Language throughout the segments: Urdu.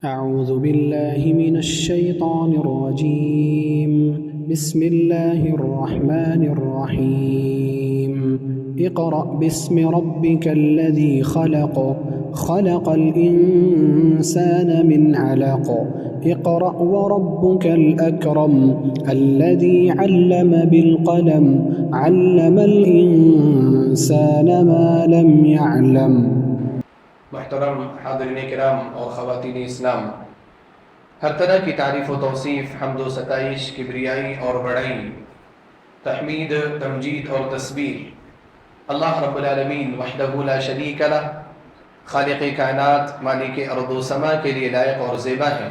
أعوذ بالله من الشيطان الرجيم. بسم الله الرحمن الرحيم. اقرأ باسم ربك الذي خلق خلق الإنسان من علق اقرأ وربك الأكرم الذي علم بالقلم علم الإنسان ما لم يعلم. محترم حاضرین کرام اور خواتین اسلام، ہر طرح کی تعریف و توصیف، حمد و ستائش، کبریائی اور بڑائی، تحمید، تمجید اور تسبیح اللہ رب العالمین وحدہ لا شریک لہ، خالق کائنات، مالک ارض و سما کے لیے لائق اور زیبا ہے۔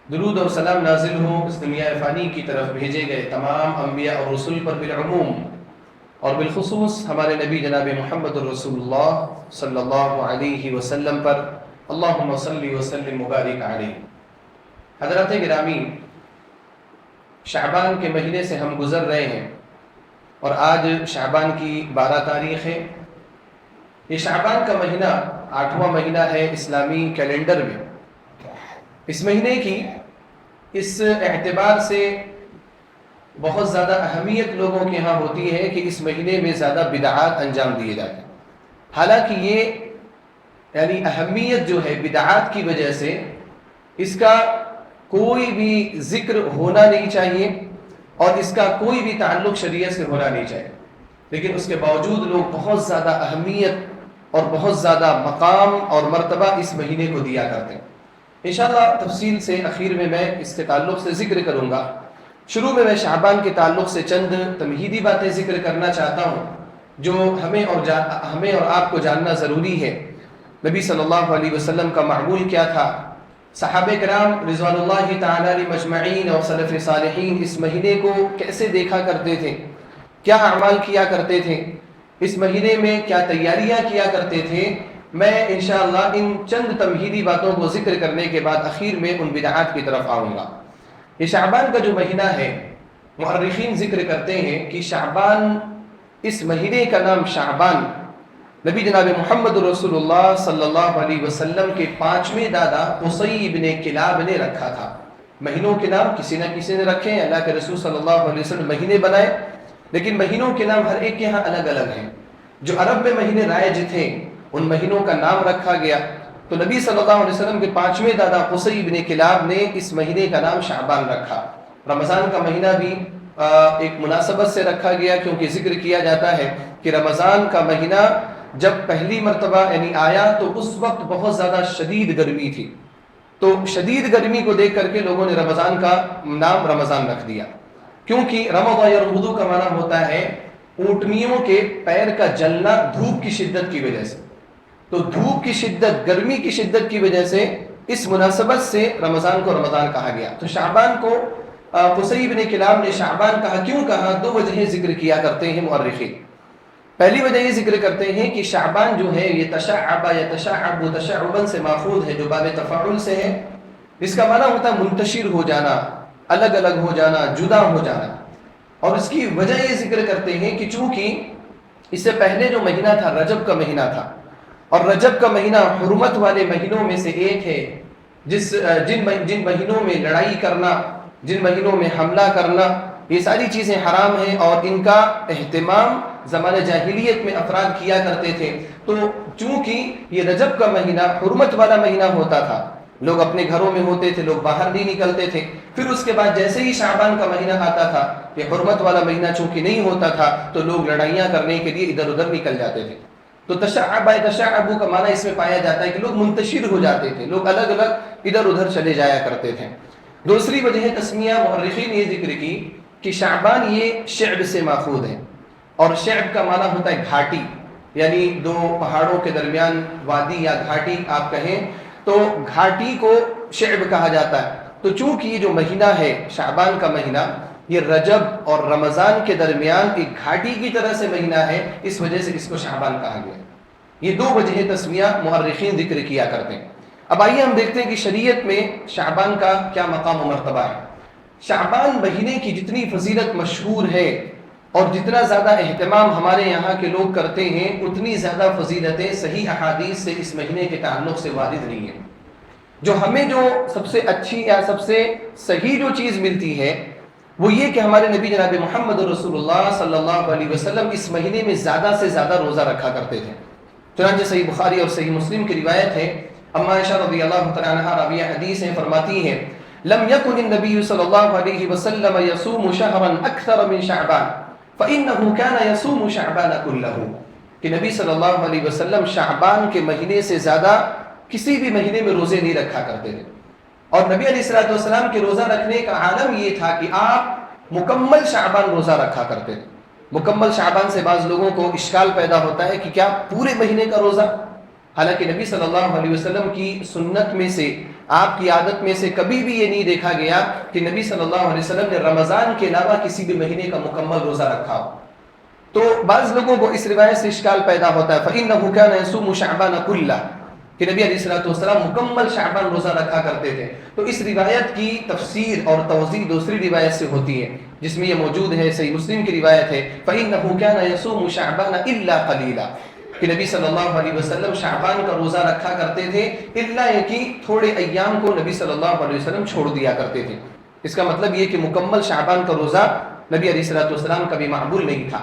درود اور سلام نازل ہوں اس دنیا فانی کی طرف بھیجے گئے تمام انبیاء اور رسول پر بالعموم، اور بالخصوص ہمارے نبی جناب محمد الرسول اللہ صلی اللہ علیہ وسلم پر، اللہم صلی وسلم مبارک علیہ۔ حضرات گرامی، شعبان کے مہینے سے ہم گزر رہے ہیں اور آج شعبان کی 12 تاریخ ہے۔ یہ شعبان کا مہینہ 8واں مہینہ ہے اسلامی کیلنڈر میں۔ اس مہینے کی اس اعتبار سے بہت زیادہ اہمیت لوگوں کے ہاں ہوتی ہے کہ اس مہینے میں زیادہ بدعات انجام دیے جاتے ہیں۔ حالانکہ یہ اہمیت جو ہے بدعات کی وجہ سے اس کا کوئی بھی ذکر ہونا نہیں چاہیے اور اس کا کوئی بھی تعلق شریعت سے ہونا نہیں چاہیے، لیکن اس کے باوجود لوگ بہت زیادہ اہمیت اور بہت زیادہ مقام اور مرتبہ اس مہینے کو دیا کرتے ہیں۔ انشاءاللہ تفصیل سے اخیر میں اس کے تعلق سے ذکر کروں گا۔ شروع میں شعبان کے تعلق سے چند تمہیدی باتیں ذکر کرنا چاہتا ہوں جو ہمیں اور آپ کو جاننا ضروری ہے۔ نبی صلی اللہ علیہ وسلم کا معمول کیا تھا؟ صحابہ کرام رضوان اللہ تعالی علیہ مجمعین اور سلف صالحین اس مہینے کو کیسے دیکھا کرتے تھے، کیا اعمال کیا کرتے تھے، اس مہینے میں کیا تیاریاں کیا کرتے تھے۔ میں انشاءاللہ ان چند تمہیدی باتوں کو ذکر کرنے کے بعد اخیر میں ان بدعات کی طرف آؤں گا۔ یہ شعبان کا جو مہینہ ہے، مؤرخین ذکر کرتے ہیں کہ شعبان، اس مہینے کا نام شعبان نبی جناب محمد رسول اللہ صلی اللہ علیہ وسلم کے 5ویں دادا قصی بن کلاب نے رکھا تھا۔ مہینوں کے نام کسی نہ کسی نے رکھے ہیں، اللہ کے رسول صلی اللہ علیہ وسلم مہینے بنائے، لیکن مہینوں کے نام ہر ایک کے ہاں الگ الگ ہیں۔ جو عرب میں مہینے رائج تھے ان مہینوں کا نام رکھا گیا، تو نبی صلی اللہ علیہ وسلم کے 5ویں دادا قصی بن کلاب نے اس مہینے کا نام شعبان رکھا۔ رمضان کا مہینہ بھی ایک مناسبت سے رکھا گیا، کیونکہ ذکر کیا جاتا ہے کہ رمضان کا مہینہ جب پہلی مرتبہ آیا تو اس وقت بہت زیادہ شدید گرمی تھی، تو شدید گرمی کو دیکھ کر کے لوگوں نے رمضان کا نام رمضان رکھ دیا، کیونکہ رمض یرمض کا معنی ہوتا ہے اونٹنیوں کے پیر کا جلنا دھوپ کی شدت کی وجہ سے، تو دھوپ کی شدت، گرمی کی شدت کی وجہ سے اس مناسبت سے رمضان کو رمضان کہا گیا۔ تو شعبان کو قصی بن کلاب نے شعبان کہا، کیوں کہا؟ 2 وجہیں ذکر کیا کرتے ہیں مؤرخین۔ پہلی وجہ یہ ذکر کرتے ہیں کہ شعبان جو ہے یہ تشعب یا تشعب تشعبا سے ماخوذ ہے، جو باب تفاعل سے ہے، اس کا معنی ہوتا ہے منتشر ہو جانا، الگ الگ ہو جانا، جدا ہو جانا۔ اور اس کی وجہ یہ ذکر کرتے ہیں کہ چونکہ اس سے پہلے جو مہینہ تھا رجب کا مہینہ تھا، اور رجب کا مہینہ حرمت والے مہینوں میں سے ایک ہے، جن مہینوں میں لڑائی کرنا، جن مہینوں میں حملہ کرنا، یہ ساری چیزیں حرام ہیں، اور ان کا اہتمام زمانہ جاہلیت میں افراد کیا کرتے تھے۔ تو چونکہ یہ رجب کا مہینہ حرمت والا مہینہ ہوتا تھا، لوگ اپنے گھروں میں ہوتے تھے، لوگ باہر نہیں نکلتے تھے، پھر اس کے بعد جیسے ہی شعبان کا مہینہ آتا تھا، یہ حرمت والا مہینہ چونکہ نہیں ہوتا تھا، تو لوگ لڑائیاں کرنے کے لیے ادھر ادھر نکل جاتے تھے۔ تو تشعب تشعب کا معنی اس میں پایا جاتا ہے کہ لوگ منتشر ہو جاتے تھے، لوگ الگ الگ ادھر ادھر چلے جایا کرتے تھے۔ دوسری وجہ تسمیہ مؤرخین یہ ذکر کی کہ شعبان یہ شعب سے ماخوذ ہے، اور شعب کا معنی ہوتا ہے گھاٹی، یعنی 2 پہاڑوں کے درمیان وادی یا گھاٹی آپ کہیں تو گھاٹی کو شعب کہا جاتا ہے۔ تو چونکہ یہ جو مہینہ ہے شعبان کا مہینہ، یہ رجب اور رمضان کے درمیان ایک گھاٹی کی طرح سے مہینہ ہے، اس وجہ سے اس کو شعبان کہا گیا۔ یہ 2 وجہ تسمیہ مؤرخین ذکر کیا کرتے ہیں۔ اب آئیے ہم دیکھتے ہیں کہ شریعت میں شعبان کا کیا مقام و مرتبہ ہے۔ شعبان مہینے کی جتنی فضیلت مشہور ہے اور جتنا زیادہ اہتمام ہمارے یہاں کے لوگ کرتے ہیں، اتنی زیادہ فضیلتیں صحیح احادیث سے اس مہینے کے تعلق سے وارد نہیں ہیں۔ جو ہمیں جو سب سے اچھی یا سب سے صحیح جو چیز ملتی ہے وہ یہ کہ ہمارے نبی جناب محمد رسول اللہ صلی اللہ علیہ وسلم اس مہینے میں زیادہ سے زیادہ روزہ رکھا کرتے تھے. چنانچہ صحیح بخاری اور صحیح مسلم کی روایت ہے، اما عائشہ رضی اللہ تعالی عنہا راویہ حدیث ہیں، فرماتی ہیں لم يكن النبي صلی اللہ علیہ وسلم يصوم شهرا اکثر من شعبان فانه كان يصوم شعبان كله، کہ نبی صلی اللہ علیہ وسلم شعبان کے مہینے سے زیادہ کسی بھی مہینے میں روزے نہیں رکھا کرتے تھے. اور نبی علیہ الصلوۃ والسلام کے روزہ رکھنے کا عالم یہ تھا کہ آپ مکمل شعبان روزہ رکھا کرتے تھے. مکمل شعبان سے بعض لوگوں کو اشکال پیدا ہوتا ہے کہ کیا پورے مہینے کا روزہ؟ حالانکہ نبی صلی اللہ علیہ وسلم کی سنت میں سے، آپ کی عادت میں سے کبھی بھی یہ نہیں دیکھا گیا کہ نبی صلی اللہ علیہ وسلم نے رمضان کے علاوہ کسی بھی مہینے کا مکمل روزہ رکھا ہو. تو بعض لوگوں کو اس روایت سے اشکال پیدا ہوتا ہے فَإِنَّهُ كَانَ يَصُومُ شَعْبَانَ كُلَّهُ، کہ نبی علیہ الصلوۃ والسلام مکمل شعبان روزہ رکھا کرتے تھے. تو اس روایت کی تفسیر اور توضیح دوسری روایت سے ہوتی ہے جس میں یہ موجود ہے، صحیح مسلم کی روایت ہے فَإِنَّهُ كَانَ يَصُومُ شَعْبَانَ إِلَّا قَلِيلًا، کہ نبی صلی اللہ علیہ وسلم شعبان کا روزہ رکھا کرتے تھے الا یہ کہ تھوڑے ایام کو نبی صلی اللہ علیہ وسلم چھوڑ دیا کرتے تھے. اس کا مطلب یہ کہ مکمل شعبان کا روزہ نبی علیہ الصلوۃ والسلام کبھی مقبول نہیں تھا.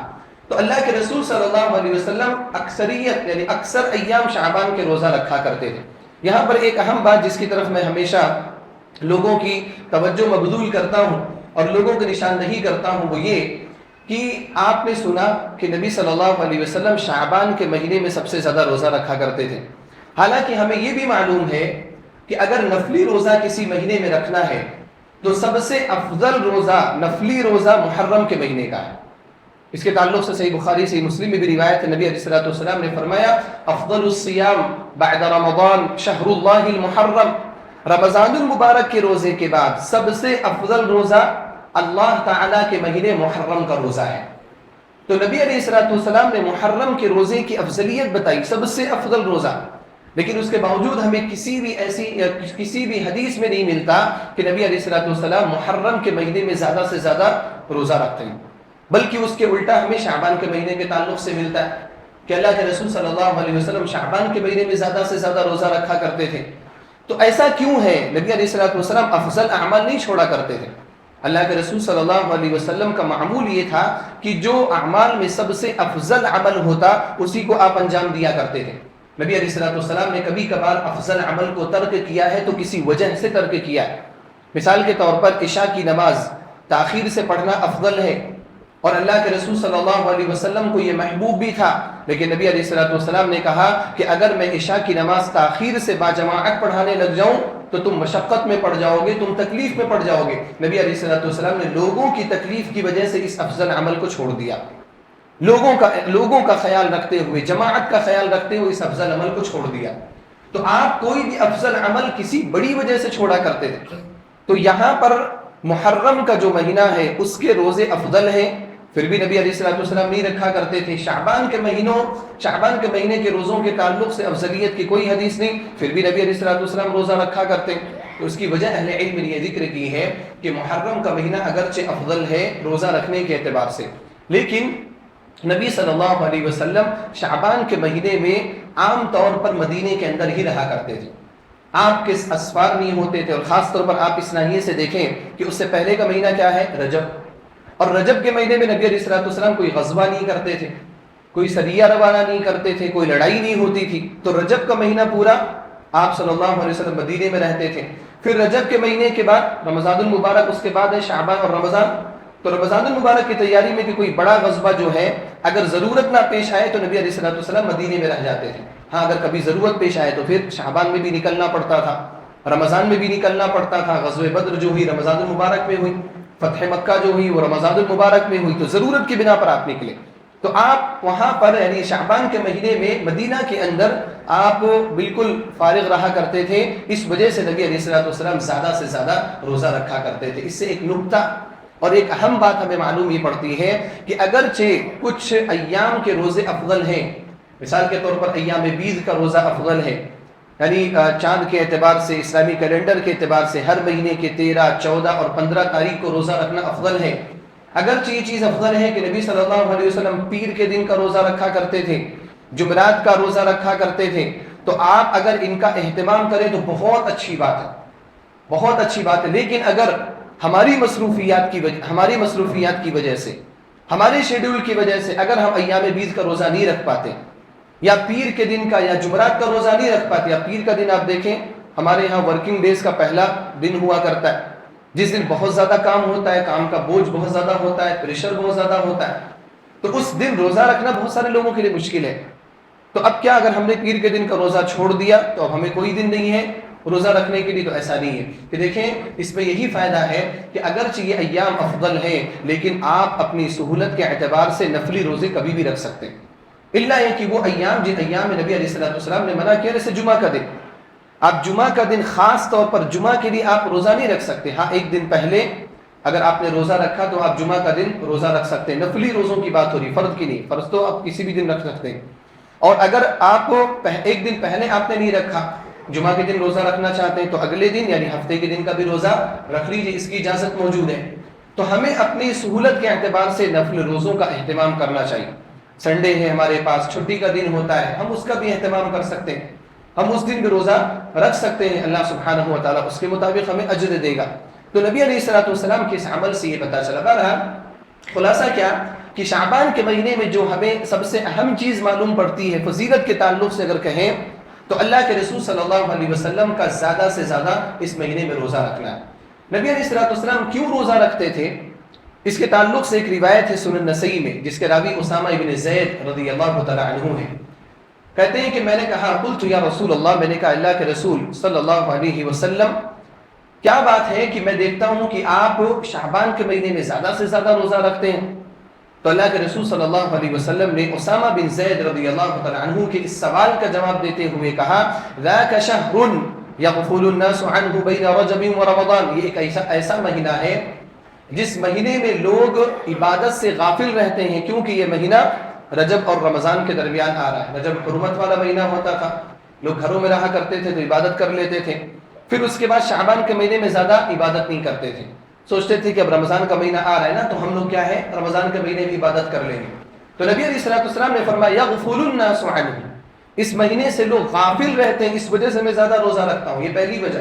تو اللہ کے رسول صلی اللہ علیہ وسلم اکثریت یعنی اکثر ایام شعبان کے روزہ رکھا کرتے تھے. یہاں پر ایک اہم بات جس کی طرف میں ہمیشہ لوگوں کی توجہ مبذول کرتا ہوں اور لوگوں کو نشاندہی کرتا ہوں وہ یہ کہ آپ نے سنا کہ نبی صلی اللہ علیہ وسلم شعبان کے مہینے میں سب سے زیادہ روزہ رکھا کرتے تھے. حالانکہ ہمیں یہ بھی معلوم ہے کہ اگر نفلی روزہ کسی مہینے میں رکھنا ہے تو سب سے افضل روزہ نفلی روزہ محرم کے مہینے کا ہے. اس کے تعلق سے صحیح بخاری صحیح مسلم میں بھی روایت ہے، نبی علیہ الصلوۃ والسلام نے فرمایا افضل الصیام بعد رمضان شہر اللہ المحرم، رمضان المبارک کے روزے کے بعد سب سے افضل روزہ اللہ تعالیٰ کے مہینے محرم کا روزہ ہے. تو نبی علیہ الصلوۃ والسلام نے محرم کے روزے کی افضلیت بتائی، سب سے افضل روزہ، لیکن اس کے باوجود ہمیں کسی بھی حدیث میں نہیں ملتا کہ نبی علیہ الصلوۃ والسلام محرم کے مہینے میں زیادہ سے زیادہ روزہ رکھتے ہیں، بلکہ اس کے الٹا ہمیں شعبان کے مہینے کے تعلق سے ملتا ہے کہ اللہ کے رسول صلی اللہ علیہ وسلم شعبان کے مہینے میں زیادہ سے زیادہ روزہ رکھا کرتے تھے. تو ایسا کیوں ہے؟ نبی علیہ الصلوۃ والسلام افضل اعمال نہیں چھوڑا کرتے تھے. اللہ کے رسول صلی اللہ علیہ وسلم کا معمول یہ تھا کہ جو اعمال میں سب سے افضل عمل ہوتا اسی کو آپ انجام دیا کرتے تھے. نبی علیہ الصلوۃ والسلام نے کبھی کبھار افضل عمل کو ترک کیا ہے تو کسی وجہ سے ترک کیا ہے. مثال کے طور پر عشاء کی نماز تاخیر سے پڑھنا افضل ہے اور اللہ کے رسول صلی اللہ علیہ وسلم کو یہ محبوب بھی تھا، لیکن نبی علیہ الصلوۃ والسلام نے کہا کہ اگر میں عشاء کی نماز تاخیر سے باجماعت پڑھانے لگ جاؤں تو تم مشقت میں پڑ جاؤ گے، تم تکلیف میں پڑ جاؤ گے. نبی علیہ الصلوۃ والسلام نے لوگوں کی تکلیف کی وجہ سے اس افضل عمل کو چھوڑ دیا. لوگوں کا خیال رکھتے ہوئے، جماعت کا خیال رکھتے ہوئے اس افضل عمل کو چھوڑ دیا. تو آپ کوئی بھی افضل عمل کسی بڑی وجہ سے چھوڑا کرتے تھے. تو یہاں پر محرم کا جو مہینہ ہے اس کے روزے افضل ہیں، پھر بھی نبی علیہ الصلوۃ والسلام نہیں رکھا کرتے تھے. شعبان کے مہینے کے روزوں کے تعلق سے افضلیت کی کوئی حدیث نہیں، پھر بھی نبی علیہ الصلوۃ والسلام روزہ رکھا کرتے. تو اس کی وجہ اہل علم نے یہ ذکر کی ہے کہ محرم کا مہینہ اگرچہ افضل ہے روزہ رکھنے کے اعتبار سے، لیکن نبی صلی اللہ علیہ وسلم شعبان کے مہینے میں عام طور پر مدینے کے اندر ہی رہا کرتے تھے. آپ کے اسفار نہیں ہوتے تھے، اور خاص طور پر آپ اس ناحیے سے دیکھیں کہ اس سے پہلے کا مہینہ کیا ہے؟ رجب. اور رجب کے مہینے میں نبی علیہ الصلوۃ والسلام کوئی غزوہ نہیں کرتے تھے، کوئی سریہ روانہ نہیں کرتے تھے، کوئی لڑائی نہیں ہوتی تھی. تو رجب کا مہینہ پورا آپ صلی اللہ علیہ وسلم مدینے میں رہتے تھے. پھر رجب کے مہینے کے بعد رمضان المبارک، اس کے بعد ہے شعبان اور رمضان. تو رمضان المبارک کی تیاری میں کہ کوئی بڑا غزوہ جو ہے اگر ضرورت نہ پیش آئے تو نبی علیہ الصلوۃ والسلام مدینے میں رہ جاتے تھے. ہاں اگر کبھی ضرورت پیش آئے تو پھر شعبان میں بھی نکلنا پڑتا تھا، رمضان میں بھی نکلنا پڑتا تھا. غزوہ بدر جو ہوئی رمضان المبارک میں ہوئی، فتح مکہ جو ہوئی وہ رمضان المبارک میں ہوئی، تو ضرورت کی بنا پر آپ نکلے. تو آپ وہاں پر یعنی شعبان کے مہینے میں مدینہ کے اندر آپ بالکل فارغ رہا کرتے تھے. اس وجہ سے نبی علیہ الصلوۃ والسلام زیادہ سے زیادہ روزہ رکھا کرتے تھے. اس سے ایک نکتہ اور ایک اہم بات ہمیں معلوم یہ پڑتی ہے کہ اگرچہ کچھ ایام کے روزے افضل ہیں، مثال کے طور پر ایام بیض کا روزہ افضل ہے، یعنی چاند کے اعتبار سے، اسلامی کیلنڈر کے اعتبار سے ہر مہینے کے 13، 14 اور 15 تاریخ کو روزہ رکھنا افضل ہے. اگرچہ یہ چیز افضل ہے کہ نبی صلی اللہ علیہ وسلم پیر کے دن کا روزہ رکھا کرتے تھے، جمعرات کا روزہ رکھا کرتے تھے، تو آپ اگر ان کا اہتمام کریں تو بہت اچھی بات ہے، بہت اچھی بات ہے۔ لیکن اگر ہماری مصروفیات کی وجہ سے، ہمارے شیڈول کی وجہ سے اگر ہم ایام بیز کا روزہ نہیں رکھ پاتے، یا پیر کے دن کا یا جمعرات کا روزہ نہیں رکھ پاتے، یا پیر کا دن آپ دیکھیں ہمارے یہاں ورکنگ ڈیز کا پہلا دن ہوا کرتا ہے، جس دن بہت زیادہ کام ہوتا ہے، کام کا بوجھ بہت زیادہ ہوتا ہے، پریشر بہت زیادہ ہوتا ہے، تو اس دن روزہ رکھنا بہت سارے لوگوں کے لیے مشکل ہے۔ تو اب کیا اگر ہم نے پیر کے دن کا روزہ چھوڑ دیا تو اب ہمیں کوئی دن نہیں ہے روزہ رکھنے کے لیے؟ تو ایسا نہیں ہے کہ دیکھیں اس میں یہی فائدہ ہے کہ اگرچہ یہ ایام افضل ہیں لیکن آپ اپنی سہولت کے اعتبار سے نفلی روزے کبھی بھی رکھ سکتے ہیں، الا یہ کہ وہ ایام جن ایام نبی علیہ الصلوۃ والسلام نے منع کیا، جیسے جمعہ کا دن، آپ جمعہ کا دن خاص طور پر جمعہ کے لیے آپ روزہ نہیں رکھ سکتے، ہاں ایک دن پہلے اگر آپ نے روزہ رکھا تو آپ جمعہ کا دن روزہ رکھ سکتے ہیں، نفلی روزوں کی بات ہو رہی، فرض کی نہیں، فرض تو آپ کسی بھی دن رکھ سکتے ہیں۔ اور اگر آپ ایک دن پہلے آپ نے نہیں رکھا، جمعہ کے دن روزہ رکھنا چاہتے ہیں تو اگلے دن یعنی ہفتے کے دن کا بھی روزہ رکھ لیجیے، اس کی اجازت موجود ہے۔ تو ہمیں اپنی سہولت کے اعتبار سے نفل روزوں کا اہتمام کرنا چاہیے۔ سنڈے ہے ہمارے پاس، چھٹی کا دن ہوتا ہے، ہم اس کا بھی اہتمام کر سکتے ہیں، ہم اس دن بھی روزہ رکھ سکتے ہیں، اللہ سبحانہ و تعالیٰ اس کے مطابق ہمیں اجر دے گا۔ تو نبی علیہ الصلوۃ والسلام کے اس عمل سے یہ پتہ چلا۔ بہرحال خلاصہ کیا کہ شعبان کے مہینے میں جو ہمیں سب سے اہم چیز معلوم پڑتی ہے فضیلت کے تعلق سے اگر کہیں تو اللہ کے رسول صلی اللہ علیہ وسلم کا زیادہ سے زیادہ اس مہینے میں روزہ رکھنا ہے۔ نبی علیہ الصلوۃ والسلام کیوں روزہ رکھتے تھے، اس کے تعلق سے ایک روایت ہے سنن نسائی میں، جس کے راوی اسامہ ابن زید رضی اللہ تعالی عنہ ہیں۔ کہتے ہیں کہ میں نے کہا قلت یا رسول اللہ، میں نے کہا اللہ کے رسول صلی اللہ علیہ وسلم کیا بات ہے کہ میں دیکھتا ہوں کہ آپ شعبان کے مہینے میں زیادہ سے زیادہ روزہ رکھتے ہیں؟ تو اللہ کے رسول صلی اللہ علیہ وسلم نے اسامہ بن زید رضی اللہ تعالی عنہ کے اس سوال کا جواب دیتے ہوئے کہا ذاک شہر یغفل الناس عنہ بین رجب ورمضان، یہ ایک ایسا مہینہ ہے جس مہینے میں لوگ عبادت سے غافل رہتے ہیں، کیونکہ یہ مہینہ رجب اور رمضان کے درمیان آ رہا ہے۔ رجب حرمت والا مہینہ ہوتا تھا، لوگ گھروں میں رہا کرتے تھے تو عبادت کر لیتے تھے، پھر اس کے بعد شعبان کے مہینے میں زیادہ عبادت نہیں کرتے تھے، سوچتے تھے کہ اب رمضان کا مہینہ آ رہا ہے نا تو ہم لوگ کیا ہے رمضان کے مہینے میں عبادت کر لیں گے۔ تو نبی علیہ الصلوۃ والسلام نے فرمایا یغفل الناس عنہ، اس مہینے سے لوگ غافل رہتے ہیں، اس وجہ سے میں زیادہ روزہ رکھتا ہوں، یہ پہلی وجہ۔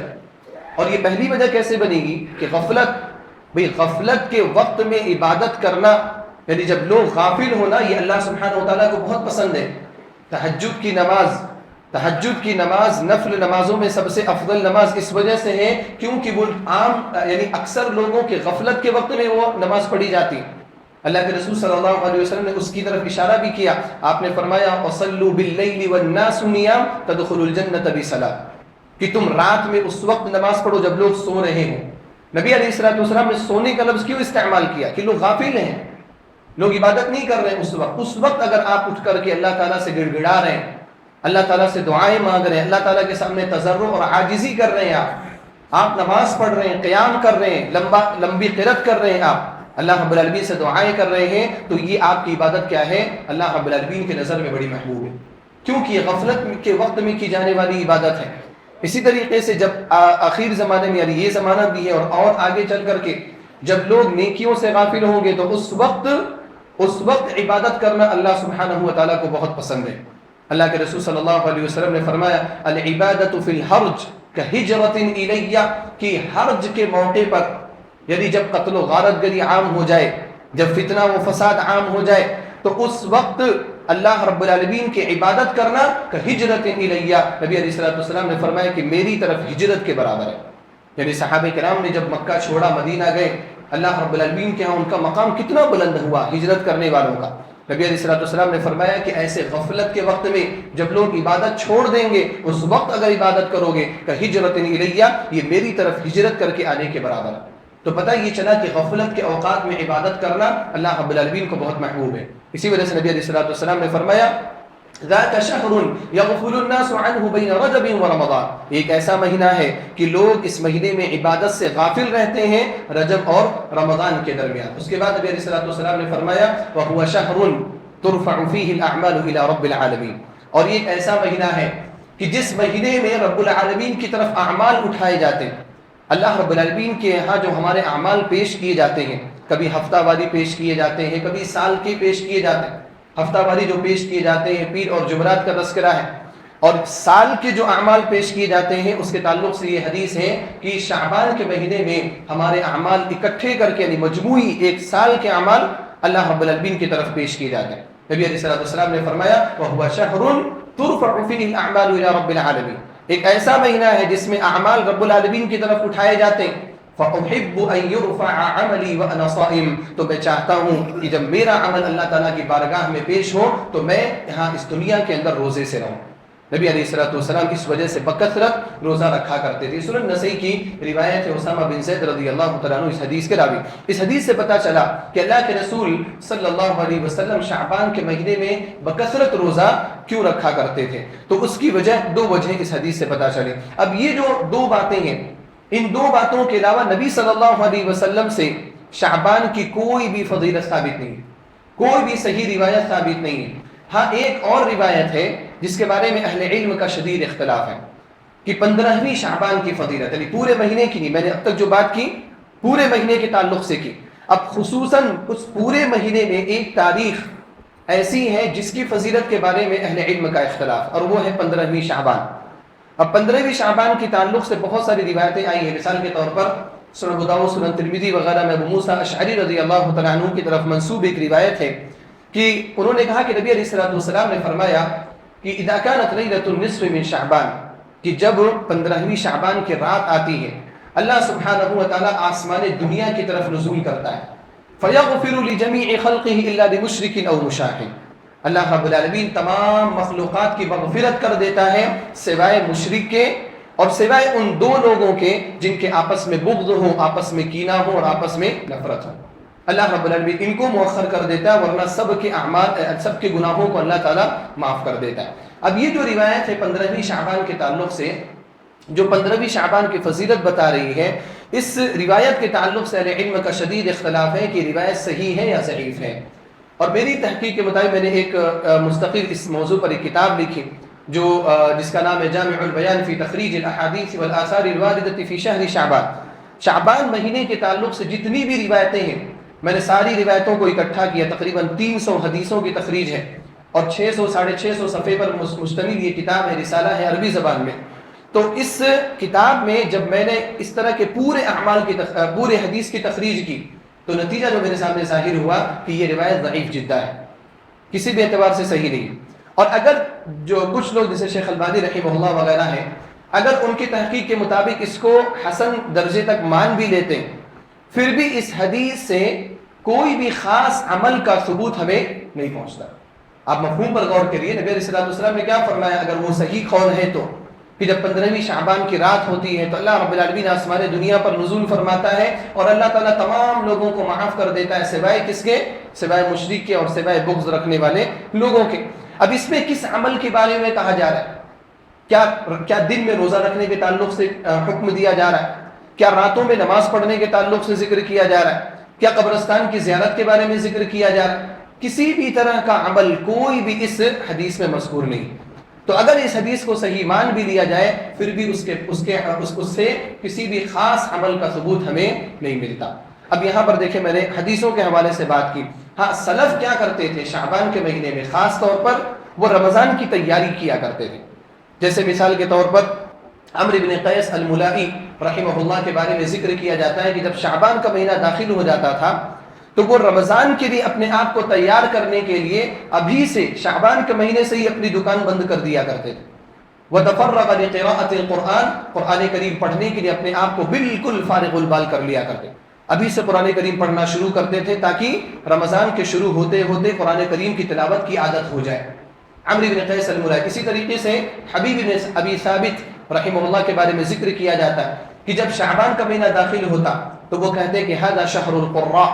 اور یہ پہلی وجہ کیسے بنے گی کہ غفلت کے وقت میں عبادت کرنا، یعنی جب لوگ غافل ہونا، یہ اللہ سبحانہ و تعالیٰ کو بہت پسند ہے۔ تہجد کی نماز نفل نمازوں میں سب سے افضل نماز اس وجہ سے ہے کیونکہ وہ یعنی اکثر لوگوں کے غفلت کے وقت میں وہ نماز پڑھی جاتی ہے۔ اللہ کے رسول صلی اللہ علیہ وسلم نے اس کی طرف اشارہ بھی کیا، آپ نے فرمایا وَصَلُّوا بِاللَّيْلِ وَالنَّاسُ نِيَامٌ تَدْخُلُوا الْجَنَّةَ بِسَلَامٍ، کہ تم رات میں اس وقت نماز پڑھو جب لوگ سو رہے ہوں۔ نبی علیہ الصلوۃ والسلام نے سونے کا لفظ کیوں استعمال کیا کہ لوگ غافل ہیں، لوگ عبادت نہیں کر رہے ہیں اس وقت اگر آپ اٹھ کر کے اللہ تعالیٰ سے گڑ گڑا رہے ہیں، اللہ تعالیٰ سے دعائیں مانگ رہے ہیں، اللہ تعالیٰ کے سامنے تضرع اور عاجزی کر رہے ہیں، آپ نماز پڑھ رہے ہیں، قیام کر رہے ہیں، لمبی قرات کر رہے ہیں، آپ اللہ رب العالمین سے دعائیں کر رہے ہیں، تو یہ آپ کی عبادت کیا ہے، اللہ رب العالمین کے نظر میں بڑی محبوب ہے، کیونکہ یہ غفلت کے وقت میں کی جانے والی عبادت ہے۔ اسی طریقے سے جب آخر زمانے میں، یعنی یہ زمانہ بھی ہے اور آگے چل کر کے جب لوگ نیکیوں سے غافل ہوں گے تو اس وقت عبادت کرنا اللہ سبحانہ و تعالیٰ کو بہت پسند ہے۔ اللہ کے رسول صلی اللہ علیہ وسلم نے فرمایا العبادۃ فی الحرج کہجرۃ الی، کہ حرج کے موقع پر، یعنی جب قتل و غارت گری عام ہو جائے، جب فتنہ و فساد عام ہو جائے، تو اس وقت اللہ رب العالمین کی عبادت کرنا کہجرۃ الی، نبی علیہ الصلوۃ والسلام نے فرمایا کہ میری طرف ہجرت کے برابر ہے۔ یعنی صحابہ کرام نے جب مکہ چھوڑا، مدینہ گئے، اللہ رب العالمین کے ہاں ان کا مقام کتنا بلند ہوا ہجرت کرنے والوں کا۔ نبی علیہ الصلوۃ والسلام نے فرمایا کہ ایسے غفلت کے وقت میں جب لوگ عبادت چھوڑ دیں گے، اس وقت اگر عبادت کرو گے کہجرۃ الی، یہ میری طرف ہجرت کر کے آنے کے برابر ہے۔ تو پتہ یہ چلا کہ غفلت کے اوقات میں عبادت کرنا اللہ رب العالمین کو بہت محبوب ہے۔ اسی وجہ سے نبی علیہ الصلوۃ والسلام نے فرمایا ذاک شہر یغفل الناس عنہ بین رجب ورمضان، ایک ایسا مہینہ ہے کہ لوگ اس مہینے میں عبادت سے غافل رہتے ہیں رجب اور رمضان کے درمیان۔ اس کے بعد نبی علیہ الصلوۃ والسلام نے فرمایا وهو شهر ترفع فيه الاعمال الى رب العالمین، اور یہ ایک ایسا مہینہ ہے کہ جس مہینے میں رب العالمین کی طرف اعمال اٹھائے جاتے ہیں۔ اللہ رب العالمین کے یہاں جو ہمارے اعمال پیش کیے جاتے ہیں، کبھی ہفتہ واری پیش کیے جاتے ہیں، کبھی سال کے پیش کیے جاتے ہیں۔ ہفتہ واری جو پیش کیے جاتے ہیں پیر اور جمعرات کا تذکرہ ہے، اور سال کے جو اعمال پیش کیے جاتے ہیں اس کے تعلق سے یہ حدیث ہے کہ شعبان کے مہینے میں ہمارے اعمال اکٹھے کر کے، یعنی مجموعی ایک سال کے اعمال اللہ رب العالمین کی طرف پیش کیے جاتے ہیں۔ نبی علیہ الصلوۃ والسلام نے فرمایا وَهُوَ شَهْرٌ تُرْفَعُ فِيهِ الْأَعْمَالُ إِلَى رَبِّ الْعَالَمِينَ، ایک ایسا مہینہ ہے جس میں اعمال رب العالمین کی طرف اٹھائے جاتے ہیں۔ فَأُحِبُّ أَن يُرْفَعَ عَمَلِي وَأَنَا صَائِمٌ، تو میں چاہتا ہوں کہ جب میرا عمل اللہ تعالیٰ کی بارگاہ میں پیش ہو تو میں یہاں اس دنیا کے اندر روزے سے رہوں۔ نبی علیہ الصلوۃ والسلام اس وجہ سے بکثرت روزہ رکھا کرتے تھے۔ سنن نسائی کی روایت ہے اسامہ بن زید رضی اللہ تعالیٰ عنہ اس حدیث کے راوی۔ اس حدیث سے پتہ چلا کہ اللہ کے رسول صلی اللہ علیہ وسلم شعبان کے مہینے میں بکثرت روزہ کیوں رکھا کرتے تھے، تو اس کی وجہ دو وجہیں اس حدیث سے پتہ چلی۔ اب یہ جو دو باتیں ہیں، ان دو باتوں کے علاوہ نبی صلی اللہ علیہ وسلم سے شعبان کی کوئی بھی فضیلت ثابت نہیں ہے، کوئی بھی صحیح روایت ثابت نہیں ہے۔ ہاں ایک اور روایت ہے جس کے بارے میں اہل علم کا شدید اختلاف ہے کہ 15ویں شعبان کی فضیلت، یعنی پورے مہینے کی نہیں، میں نے اب تک جو بات کی پورے مہینے کے تعلق سے کی، اب خصوصاً اس پورے مہینے میں ایک تاریخ ایسی ہے جس کی فضیلت کے بارے میں اہل علم کا اختلاف، اور وہ ہے 15ویں شعبان۔ اب 15ویں شعبان کے تعلق سے بہت ساری روایتیں آئی ہیں، مثال کے طور پر سنن ابو داؤد، سنن ترمذی وغیرہ میں ابو موسیٰ اشعری رضی اللہ تعالیٰ عنہ کی طرف منسوب ایک روایت ہے کہ انہوں نے کہا کہ نبی علیہ الصلوۃ والسلام نے فرمایا کہ اذا كانت ليلة النصف من شعبان، کہ جب 15ویں شعبان کی رات آتی ہے اللہ سبحانہ و تعالیٰ آسمان دنیا کی طرف نزول کرتا ہے، فيغفر لجميع خلقه الا لمشرك او مشاحن، اللہ رب العالمین تمام مخلوقات کی مغفرت کر دیتا ہے سوائے مشرک کے اور سوائے ان دو لوگوں کے جن کے آپس میں بغض ہو، آپس میں کینہ ہو اور آپس میں نفرت ہو، اللہ رب العالمین ان کو مؤخر کر دیتا ہے، ورنہ سب کے اعمال، سب کے گناہوں کو اللہ تعالیٰ معاف کر دیتا ہے۔ اب یہ جو روایت ہے 15ویں شعبان کے تعلق سے، جو 15ویں شعبان کی فضیلت بتا رہی ہے، اس روایت کے تعلق سے اہل علم کا شدید اختلاف ہے کہ روایت صحیح ہے یا ضعیف ہے، اور میری تحقیق کے مطابق میں نے ایک مستقل اس موضوع پر ایک کتاب لکھی جو جس کا نام ہے جامع البیان فی تخریج الاحادیث والآثار الواردۃ فی شہر شعبان۔ شعبان مہینے کے تعلق سے جتنی بھی روایتیں ہیں میں نے ساری روایتوں کو اکٹھا کیا، تقریباً 300 حدیثوں کی تخریج ہے اور 600 ساڑھے 600 صفحے پر مشتمل یہ کتاب ہے، رسالہ ہے عربی زبان میں۔ تو اس کتاب میں جب میں نے اس طرح کے پورے اعمال کی پورے حدیث کی تخریج کی تو نتیجہ جو میرے سامنے ظاہر ہوا کہ یہ روایت ضعیف جدا ہے، کسی بھی اعتبار سے صحیح نہیں۔ اور اگر جو کچھ لوگ جیسے شیخ البانی رحمہ اللہ وغیرہ ہیں، اگر ان کی تحقیق کے مطابق اس کو حسن درجے تک مان بھی لیتے ہیں، پھر بھی اس حدیث سے کوئی بھی خاص عمل کا ثبوت ہمیں نہیں پہنچتا۔ آپ مفہوم پر غور کریے، نبی علیہ الصلوۃ والسلام نے کیا فرمایا اگر وہ صحیح قول ہے تو، کہ جب 15ویں شعبان کی رات ہوتی ہے تو اللہ رب العالمین آسمان دنیا پر نزول فرماتا ہے اور اللہ تعالیٰ تمام لوگوں کو معاف کر دیتا ہے سوائے کس کے؟ سوائے مشرک کے اور سوائے بغض رکھنے والے لوگوں کے۔ اب اس میں کس عمل کے بارے میں کہا جا رہا ہے؟ کیا دن میں روزہ رکھنے کے تعلق سے حکم دیا جا رہا ہے؟ کیا راتوں میں نماز پڑھنے کے تعلق سے ذکر کیا جا رہا ہے؟ کیا قبرستان کی زیارت کے بارے میں ذکر کیا جا رہا ہے؟ کسی بھی طرح کا عمل کوئی بھی اس حدیث میں مذکور نہیں۔ تو اگر اس حدیث کو صحیح مان بھی لیا جائے پھر بھی اس سے کسی بھی خاص عمل کا ثبوت ہمیں نہیں ملتا۔ اب یہاں پر دیکھیں میں نے حدیثوں کے حوالے سے بات کی، ہاں سلف کیا کرتے تھے شعبان کے مہینے میں، خاص طور پر وہ رمضان کی تیاری کیا کرتے تھے۔ جیسے مثال کے طور پر عمرو بن قیس الملائی رحمہ اللہ کے بارے میں ذکر کیا جاتا ہے کہ جب شعبان کا مہینہ داخل ہو جاتا تھا تو وہ رمضان کے لیے اپنے آپ کو تیار کرنے کے لیے ابھی سے شعبان کے مہینے سے ہی اپنی دکان بند کر دیا کرتے تھے۔ وَتَفَرَّغَ لِقِرَاءَةِ الْقُرْآنِ، قرآن کریم پڑھنے کے لیے اپنے آپ کو بالکل فارغ البال کر لیا کرتے، ابھی سے قرآن کریم پڑھنا شروع کرتے تھے تاکہ رمضان کے شروع ہوتے ہوتے قرآن کریم کی تلاوت کی عادت ہو جائے۔ عمرو بن قیس الملائی، اسی طریقے سے حبیب بن ابی ثابت رحمہ اللہ کے بارے میں ذکر کیا جاتا ہے کہ جب شعبان کا مہینہ داخل ہوتا تو وہ کہتے کہ ھذا شہر القراء،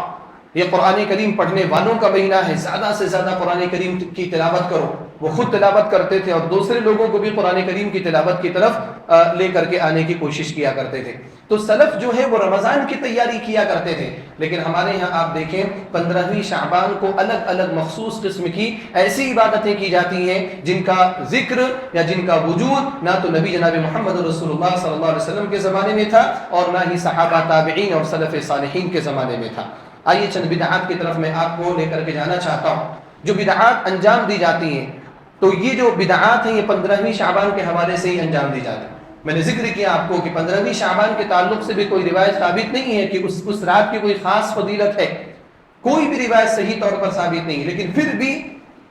یہ قرآن کریم پڑھنے والوں کا مہینہ ہے، زیادہ سے زیادہ قرآن کریم کی تلاوت کرو۔ وہ خود تلاوت کرتے تھے اور دوسرے لوگوں کو بھی قرآن کریم کی تلاوت کی طرف لے کر کے آنے کی کوشش کیا کرتے تھے۔ تو سلف جو ہے وہ رمضان کی تیاری کیا کرتے تھے، لیکن ہمارے یہاں آپ دیکھیں 15ویں شعبان کو الگ الگ مخصوص قسم کی ایسی عبادتیں کی جاتی ہیں جن کا ذکر یا جن کا وجود نہ تو نبی جناب محمد رسول اللہ صلی اللہ علیہ وسلم کے زمانے میں تھا اور نہ ہی صحابہ تابعین اور سلف صالحین کے زمانے میں تھا۔ آئیے چند بدعات کی طرف میں آپ کو لے کر کے جانا چاہتا ہوں۔ جو بدعات انجام دی جاتی ہیں تو یہ جو بدعات ہیں یہ 15ویں شعبان کے حوالے سے ہی انجام دی جاتی ہے۔ میں نے ذکر کیا آپ کو کہ 15ویں شعبان کے تعلق سے بھی کوئی روایت ثابت نہیں ہے کہ اس رات کی کوئی خاص فضیلت ہے، کوئی بھی روایت صحیح طور پر ثابت نہیں ہے، لیکن پھر بھی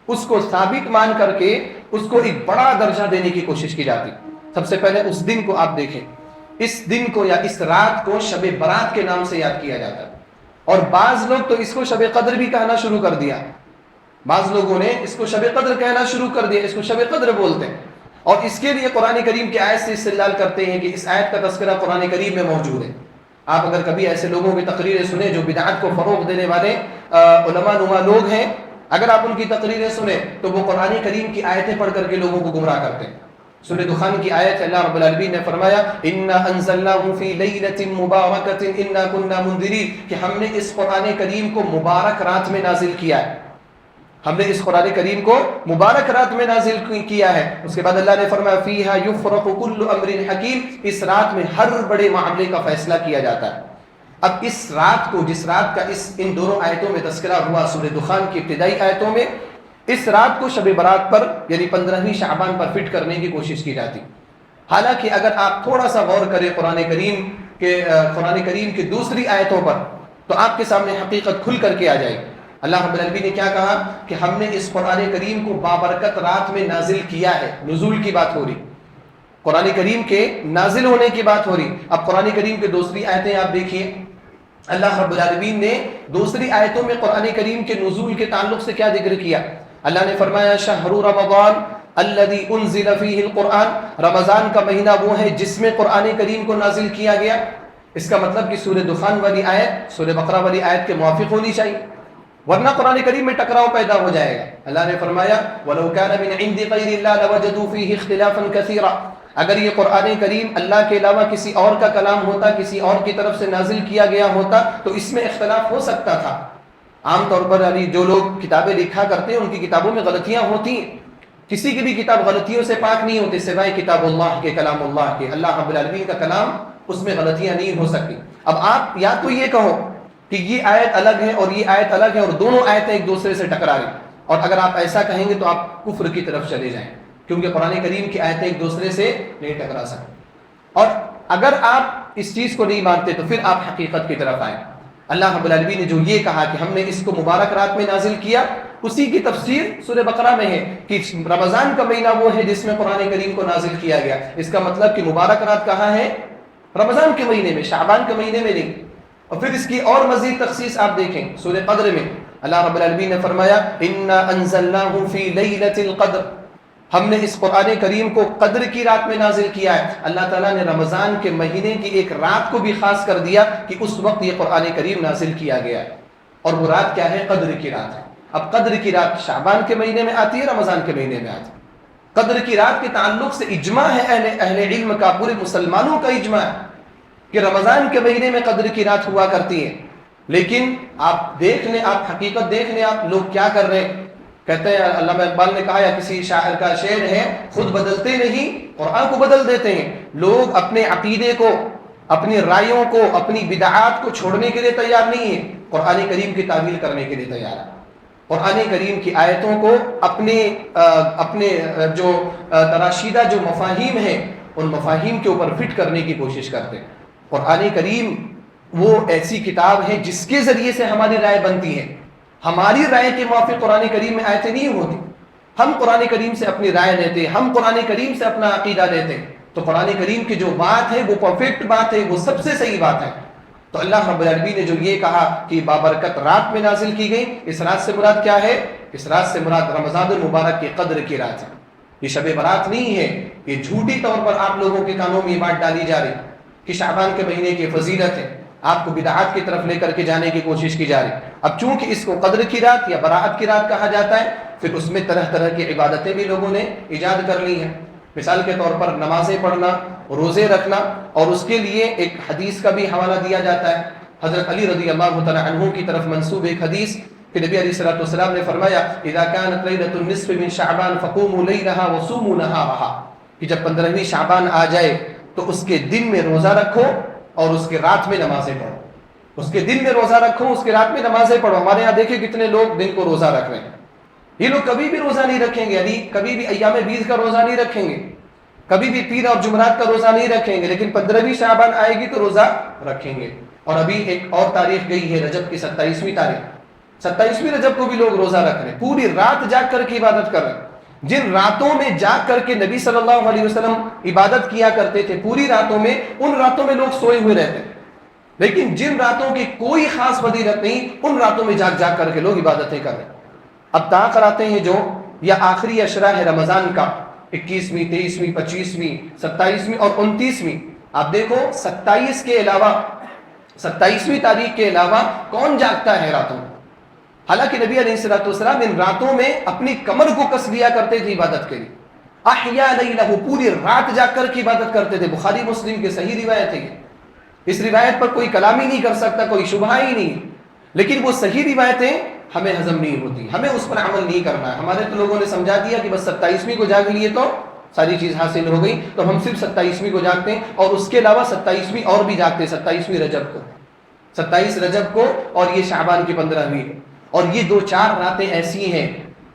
اس کو ثابت مان کر کے اس کو ایک بڑا درجہ دینے کی کوشش کی جاتی۔ سب سے پہلے اس دن کو آپ دیکھیں، اس دن کو یا اس رات کو شب برات کے نام سے یاد کیا جاتا ہے، اور بعض لوگ تو اس کو شب قدر بھی کہنا شروع کر دیا، بعض لوگوں نے اس کو شب قدر کہنا شروع کر دیا، اس کو شب قدر بولتے ہیں، اور اس کے لیے قرآن کریم کی آیت سے استدلال کرتے ہیں کہ اس آیت کا تذکرہ قرآن کریم میں موجود ہے۔ آپ اگر کبھی ایسے لوگوں کی تقریریں سنیں جو بدعت کو فروغ دینے والے علماء نما لوگ ہیں، اگر آپ ان کی تقریریں سنیں تو وہ قرآن کریم کی آیتیں پڑھ کر کے لوگوں کو گمراہ کرتے ہیں۔ سورہ دخان کی آیت ہے، اللہ رب العالمین نے فرمایا انا انزلناہ فی لیلۃ مبارکۃ انا کنا منذرین، کہ ہم نے اس قرآن کریم کو مبارک رات میں نازل کیا ہے، ہم نے اس قرآن کریم کو مبارک رات میں نازل کیا ہے۔ اس کے بعد اللہ نے فرمایا فیہا یفرق کل امر حکیم، اس رات میں ہر بڑے معاملے کا فیصلہ کیا جاتا ہے۔ اب اس رات کو، جس رات کا ان دونوں آیتوں میں تذکرہ ہوا سورہ دخان کی ابتدائی آیتوں میں، اس رات کو شب برات پر یعنی 15ویں شعبان پر فٹ کرنے کی کوشش کی جاتی۔ حالانکہ اگر آپ تھوڑا سا غور کریں قرآن کریم کے دوسری آیتوں پر تو آپ کے سامنے حقیقت کھل کر کے آ جائے گی۔ اللہ رب العالمین نے کیا کہا کہ ہم نے اس قرآن کریم کو بابرکت رات میں نازل کیا ہے، نزول کی بات ہو رہی، قرآن کریم کے نازل ہونے کی بات ہو رہی۔ اب قرآن کریم کے دوسری آیتیں آپ دیکھیے، اللہ رب العالمین نے دوسری آیتوں میں قرآن کریم کے نزول کے تعلق سے کیا ذکر کیا؟ اللہ نے فرمایا شہر رمضان الذی انزل فیہ القرآن، رمضان کا مہینہ وہ ہے جس میں قرآن کریم کو نازل کیا گیا۔ اس کا مطلب کہ سورہ دخان والی آیت سورہ بقرہ والی آیت کے موافق ہونی چاہیے، ورنہ قرآن کریم میں ٹکراؤ پیدا ہو جائے گا۔ اللہ نے فرمایا وَلَوْ كَانَ مِنْ عِنْدِ غَيْرِ اللَّهِ لَوَجَدُوا فِيهِ اخْتِلَافًا كَثِيرًا، اگر یہ قرآن کریم اللہ کے علاوہ کسی اور کا کلام ہوتا، کسی اور کی طرف سے نازل کیا گیا ہوتا تو اس میں اختلاف ہو سکتا تھا۔ عام طور پر جو لوگ کتابیں لکھا کرتے ہیں ان کی کتابوں میں غلطیاں ہوتی ہیں، کسی کی بھی کتاب غلطیوں سے پاک نہیں ہوتی سوائے کتاب اللہ کے، کلام اللہ کے، اللہ رب العالمین کا کلام، اس میں غلطیاں نہیں ہو سکتی۔ اب آپ یا تو یہ کہو کہ یہ آیت الگ ہے اور یہ آیت الگ ہے اور دونوں آیتیں ایک دوسرے سے ٹکرا رہی، اور اگر آپ ایسا کہیں گے تو آپ کفر کی طرف چلے جائیں، کیونکہ قرآن کریم کی آیتیں ایک دوسرے سے نہیں ٹکرا سکتی۔ اور اگر آپ اس چیز کو نہیں مانتے تو پھر آپ حقیقت کی طرف آئیں۔ اللہ رب العالمین نے جو یہ کہا کہ ہم نے اس کو مبارک رات میں نازل کیا، اسی کی تفسیر سورہ بقرہ میں ہے کہ رمضان کا مہینہ وہ ہے جس میں قرآن کریم کو نازل کیا گیا۔ اس کا مطلب کہ مبارک رات کہاں ہے؟ رمضان کے مہینے میں، شعبان کے مہینے میں نہیں۔ اور پھر اس کی اور مزید تخصیص آپ دیکھیں سورہ قدر میں، اللہ رب العالمین نے فرمایا انا انزلناہ فی لیلۃ القدر، ہم نے اس قرآن کریم کو قدر کی رات میں نازل کیا ہے۔ اللہ تعالیٰ نے رمضان کے مہینے کی ایک رات کو بھی خاص کر دیا کہ اس وقت یہ قرآن کریم نازل کیا گیا ہے، اور وہ رات کیا ہے؟ قدر کی رات ہے۔ اب قدر کی رات شعبان کے مہینے میں آتی ہے، رمضان کے مہینے میں آتی ہے۔ قدر کی رات کے تعلق سے اجماع ہے اہل علم کا، پورے مسلمانوں کا اجماع ہے کہ رمضان کے مہینے میں قدر کی رات ہوا کرتی ہے۔ لیکن آپ دیکھ لیں، آپ حقیقت دیکھ لیں، آپ لوگ کیا کر رہے ہیں۔ کہتے ہیں علامہ اقبال نے کہا یا کسی شاعر کا شعر ہے، خود بدلتے نہیں قرآن کو بدل دیتے ہیں۔ لوگ اپنے عقیدے کو، اپنی رائیوں کو، اپنی بدعات کو چھوڑنے کے لیے تیار نہیں ہیں، قرآن کریم کی تعویل کرنے کے لیے تیار ہے۔ قرآن کریم کی آیتوں کو اپنے جو تراشیدہ جو مفاہیم ہیں ان مفاہیم کے اوپر فٹ کرنے کی کوشش کرتے ہیں۔ قرآن کریم وہ ایسی کتاب ہے جس کے ذریعے سے ہماری رائے بنتی ہے، ہماری رائے کے موافق قرآن کریم میں آیتیں نہیں ہوتی۔ ہم قرآن کریم سے اپنی رائے لیتے ہیں، ہم قرآن کریم سے اپنا عقیدہ لیتے ہیں، تو قرآن کریم کی جو بات ہے وہ پرفیکٹ بات ہے، وہ سب سے صحیح بات ہے۔ تو اللہ رب العالمین نے جو یہ کہا کہ بابرکت رات میں نازل کی گئی، اس رات سے مراد کیا ہے؟ اس رات سے مراد رمضان المبارک کی قدر کی رات ہے۔ یہ شب برات نہیں ہے، یہ جھوٹی طور پر آپ لوگوں کے کانوں میں یہ بات ڈالی جا رہی کہ شعبان کے مہینے کی فضیلت ہے، آپ کو بدعات کی طرف لے کر کے جانے کی کوشش کی جا رہی۔ اب چونکہ اس کو قدر کی رات یا براءت کی رات کہا جاتا ہے، پھر اس میں طرح طرح کی عبادتیں بھی لوگوں نے ایجاد کر لی ہیں۔ مثال کے طور پر نمازیں پڑھنا، روزے رکھنا، اور اس کے لیے ایک حدیث کا بھی حوالہ دیا جاتا ہے۔ حضرت علی رضی اللہ تعالی عنہ کی طرف منسوب ایک حدیث کہ نبی علیہ الصلوۃ والسلام نے فرمایا اذا كانت ليلة النصف من شعبان فقوموا ليلها وصوموا نهارها، کہ جب 15ویں شعبان آ جائے تو اس کے دن میں روزہ رکھو اور اس کے رات میں نمازیں پڑھو۔ اس کے دن میں روزہ رکھو، اس کے رات میں نمازیں پڑھو۔ ہمارے یہاں دیکھیں کتنے لوگ دن کو روزہ رکھ رہے ہیں، یہ لوگ کبھی بھی روزہ نہیں رکھیں گے، یعنی کبھی بھی ایام بیز کا روزہ نہیں رکھیں گے، کبھی بھی پیر اور جمعرات کا روزہ نہیں رکھیں گے، لیکن 15ویں شعبان آئے گی تو روزہ رکھیں گے۔ اور ابھی ایک اور تاریخ گئی ہے رجب کی 27ویں تاریخ، 27ویں رجب کو بھی لوگ روزہ رکھ رہے ہیں، پوری رات جاگ کر کے عبادت کر رہے ہیں۔ جن راتوں میں جاگ کر کے نبی صلی اللہ علیہ وسلم عبادت کیا کرتے تھے پوری راتوں میں، ان راتوں میں لوگ سوئے ہوئے رہتے ہیں، لیکن جن راتوں کی کوئی خاص فضیلت نہیں ان راتوں میں جاگ جاگ کر کے لوگ عبادتیں کر رہے ہیں۔ اب تاخیر آتے ہیں جو یا آخری عشرہ ہے رمضان کا، 21ویں 23ویں 25ویں 27ویں اور 29ویں، آپ دیکھو 27 کے علاوہ 27ویں تاریخ کے علاوہ کون جاگتا ہے راتوں میں؟ حالانکہ نبی علیہ الصلوۃ والسلام ان راتوں میں اپنی کمر کو کس لیا کرتے تھے عبادت کے لیے، احیا لیلہ، پوری رات جاگ کر کے عبادت کرتے تھے۔ بخاری مسلم کی صحیح روایت ہے یہ، اس روایت پر کوئی کلام ہی نہیں کر سکتا، کوئی شبہ ہی نہیں، لیکن وہ صحیح روایتیں ہمیں ہضم نہیں ہوتی، ہمیں اس پر عمل نہیں کرنا ہے۔ ہمارے تو لوگوں نے سمجھا دیا کہ بس 27ویں کو جاگ لیے تو ساری چیز حاصل ہو گئی، تو ہم صرف 27ویں کو جاگتے ہیں، اور اس کے علاوہ 27ویں اور بھی جاگتے ہیں، 27ویں رجب کو، 27 رجب کو، اور یہ شعبان کی 15ویں کو۔ اور یہ 2-4 راتیں ایسی ہیں،